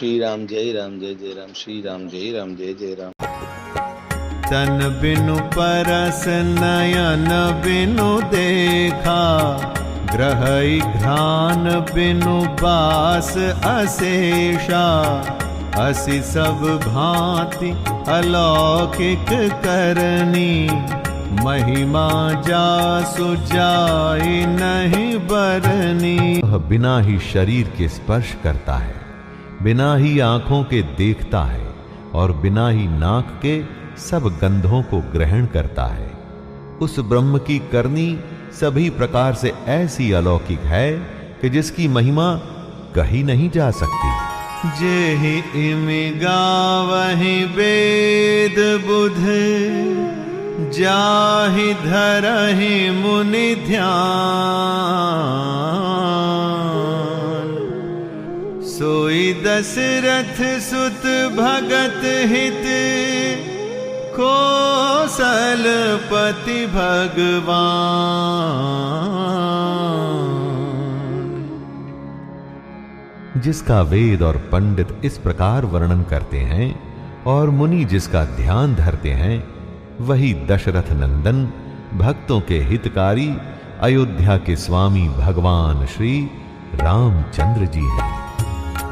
श्री राम जय राम श्री राम जय जय राम। तन बिनु परस नयन बिनु देखा, ग्रहई घ्राण बिनु बास अशेषा। असि सब भांति अलौकिक करनी, महिमा जासु जाई नहीं बरनी। वह बिना ही शरीर के स्पर्श करता है, बिना ही आंखों के देखता है और बिना ही नाक के सब गंधों को ग्रहण करता है। उस ब्रह्म की करनी सभी प्रकार से ऐसी अलौकिक है कि जिसकी महिमा कही नहीं जा सकती। जेहि इमि गावहि वेद बुध, जाहि धरहि मुनि ध्यान। सोई दशरथ सुत भगत हित, कौशलपति भगवान। जिसका वेद और पंडित इस प्रकार वर्णन करते हैं और मुनि जिसका ध्यान धरते हैं, वही दशरथ नंदन भक्तों के हितकारी अयोध्या के स्वामी भगवान श्री रामचंद्र जी हैं।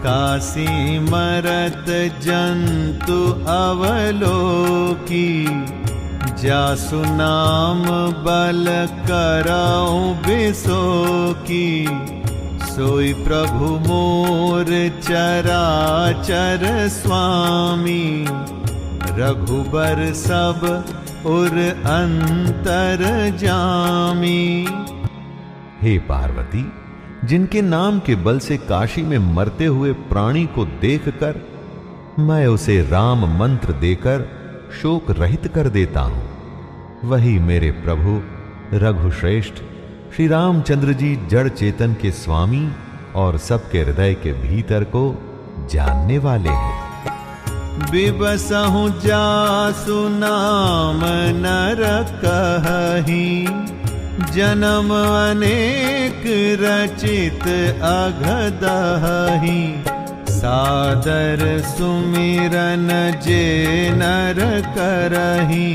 काशी मरत जंतु अवलोकी, जासु नाम बल करऊं बिसोकी। सोई प्रभु मोर चराचर स्वामी, रघुबर सब उर अंतर जामी। हे पार्वती, जिनके नाम के बल से काशी में मरते हुए प्राणी को देखकर मैं उसे राम मंत्र देकर शोक रहित कर देता हूं, वही मेरे प्रभु रघुश्रेष्ठ श्री रामचंद्र जी जड़ चेतन के स्वामी और सबके हृदय के भीतर को जानने वाले हैं। बिबसहु जासु नाम नर कहहि, जन्म अनेक रचित अघदहि। सादर सुमिरन जे नर करहि,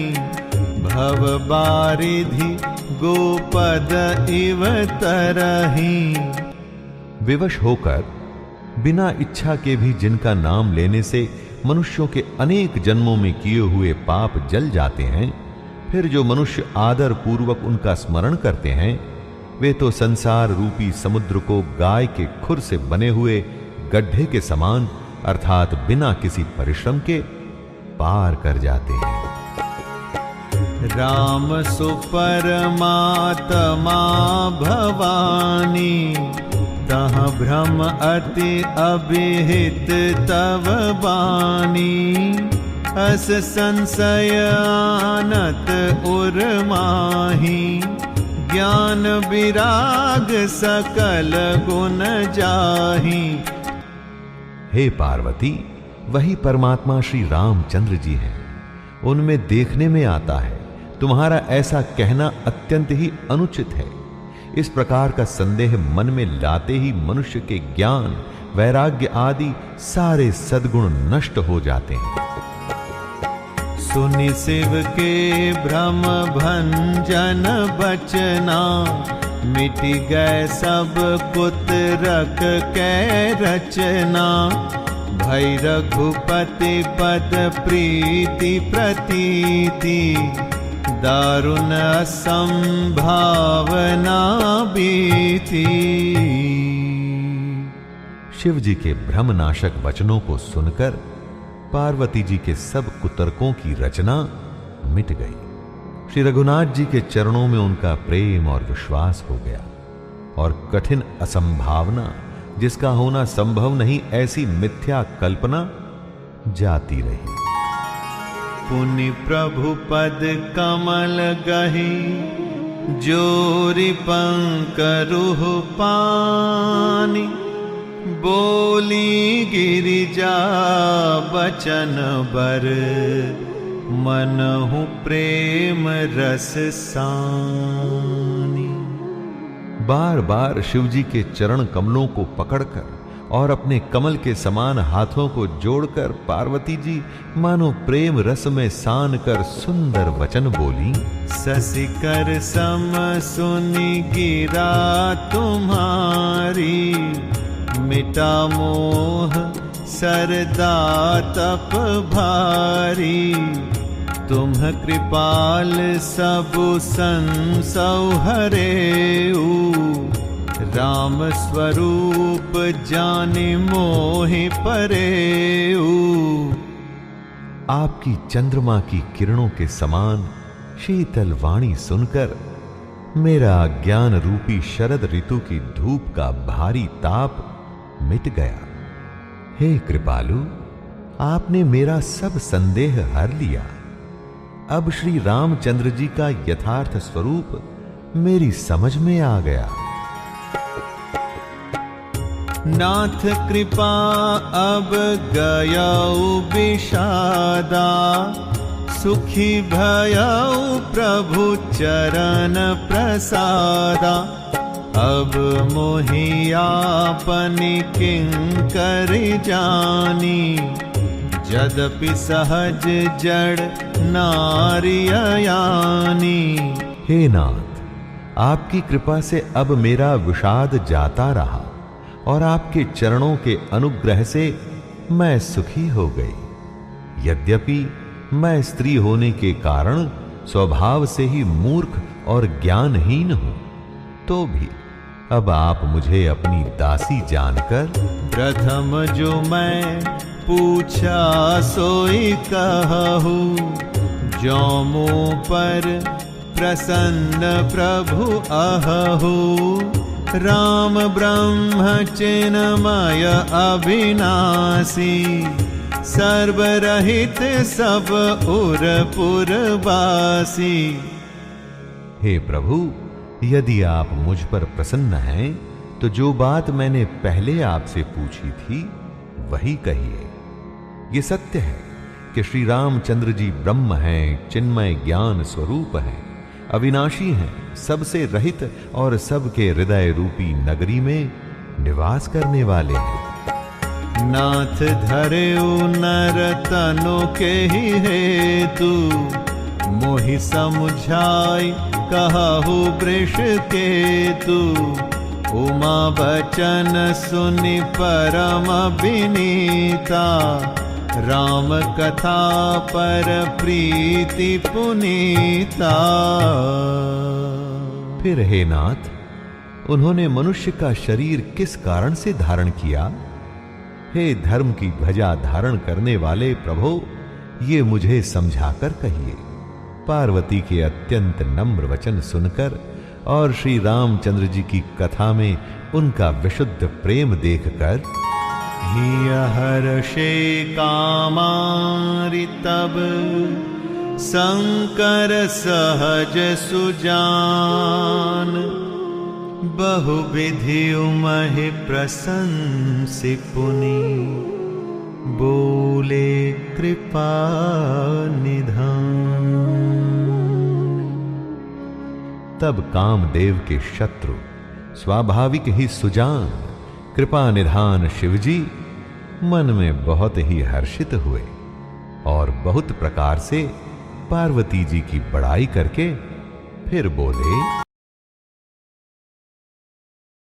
भव बारिधि गोपद इव तरहि। विवश होकर बिना इच्छा के भी जिनका नाम लेने से मनुष्यों के अनेक जन्मों में किए हुए पाप जल जाते हैं, फिर जो मनुष्य आदर पूर्वक उनका स्मरण करते हैं, वे तो संसार रूपी समुद्र को गाय के खुर से बने हुए गड्ढे के समान अर्थात बिना किसी परिश्रम के पार कर जाते हैं। राम सुपरमात्मा भवानी, तह भ्रम अति अभिहित तव बानी। अस संशय आनत उर माही, ज्ञान विराग सकल गुण जाही। हे पार्वती, वही परमात्मा श्री रामचंद्र जी हैं। उनमें देखने में आता है, तुम्हारा ऐसा कहना अत्यंत ही अनुचित है। इस प्रकार का संदेह मन में लाते ही मनुष्य के ज्ञान, वैराग्य आदि सारे सद्गुण नष्ट हो जाते हैं। सुनि शिव के भ्रम भंजन बचना, मिट गए सब कुतरक कै रचना। भई रघुपति पद प्रीति प्रतीति, दारुण संभावना बीती। शिव जी के भ्रमनाशक वचनों को सुनकर पार्वती जी के सब कुतर्कों की रचना मिट गई। श्री रघुनाथ जी के चरणों में उनका प्रेम और विश्वास हो गया और कठिन असंभावना, जिसका होना संभव नहीं, ऐसी मिथ्या कल्पना जाती रही। पुनि प्रभु पद कमल गहि, जोरि पंकरुह पानी। बोली गिरिजा बचन बर, मनहु प्रेम रस सानी। बार बार शिवजी के चरण कमलों को पकड़कर और अपने कमल के समान हाथों को जोड़कर पार्वती जी मानो प्रेम रस में सान कर सुंदर वचन बोली। ससिकर सम सुनि गिरा तुम्हारी, मिटा मोह सरदा तप भारी। तुम कृपाल सब संसौ हरेऊ, राम स्वरूप जाने मोहि परेऊ। आपकी चंद्रमा की किरणों के समान शीतल वाणी सुनकर मेरा ज्ञान रूपी शरद ऋतु की धूप का भारी ताप मिट गया। हे कृपालु, आपने मेरा सब संदेह हर लिया। अब श्री रामचंद्र जी का यथार्थ स्वरूप मेरी समझ में आ गया। नाथ कृपा अब गयौ विषादा, सुखी भयौ प्रभु चरण प्रसादा। अब मोहि आपनि किंकर जानी, यद्यपि सहज जड़ नारी अयानी। हे नाथ, आपकी कृपा से अब मेरा विषाद जाता रहा और आपके चरणों के अनुग्रह से मैं सुखी हो गई। यद्यपि मैं स्त्री होने के कारण स्वभाव से ही मूर्ख और ज्ञानहीन हूं, तो भी अब आप मुझे अपनी दासी जानकर प्रथम जो मैं पूछा सोई कहूं। जो मुँह पर प्रसन्न प्रभु अहू, राम ब्रह्म चिन्मय अविनाशी। सर्वरहित सब उरपुर वासी। हे प्रभु, यदि आप मुझ पर प्रसन्न हैं तो जो बात मैंने पहले आपसे पूछी थी वही कहिए। ये सत्य है कि श्री रामचंद्र जी ब्रह्म हैं, चिन्मय ज्ञान स्वरूप हैं, अविनाशी हैं, सबसे रहित और सबके हृदय रूपी नगरी में निवास करने वाले हैं। नाथ धरेउ नर तनु के ही हेतु, मोहि समुझाई कहु वृष केतु। उमा बचन सुनि परम विनीता, राम कथा पर प्रीति पुनीता। फिर हे नाथ, उन्होंने मनुष्य का शरीर किस कारण से धारण किया? हे धर्म की ध्वजा धारण करने वाले प्रभो, ये मुझे समझाकर कहिए। पार्वती के अत्यंत नम्र वचन सुनकर और श्री रामचंद्र जी की कथा में उनका विशुद्ध प्रेम देखकर हिय हर्षे कामारि तब, शंकर सहज सुजान। बहुविधि उमहि प्रशंसि पुनि, बोले कृपा निधान। तब कामदेव के शत्रु स्वाभाविक ही सुजान कृपा निधान शिवजी मन में बहुत ही हर्षित हुए और बहुत प्रकार से पार्वती जी की बड़ाई करके फिर बोले।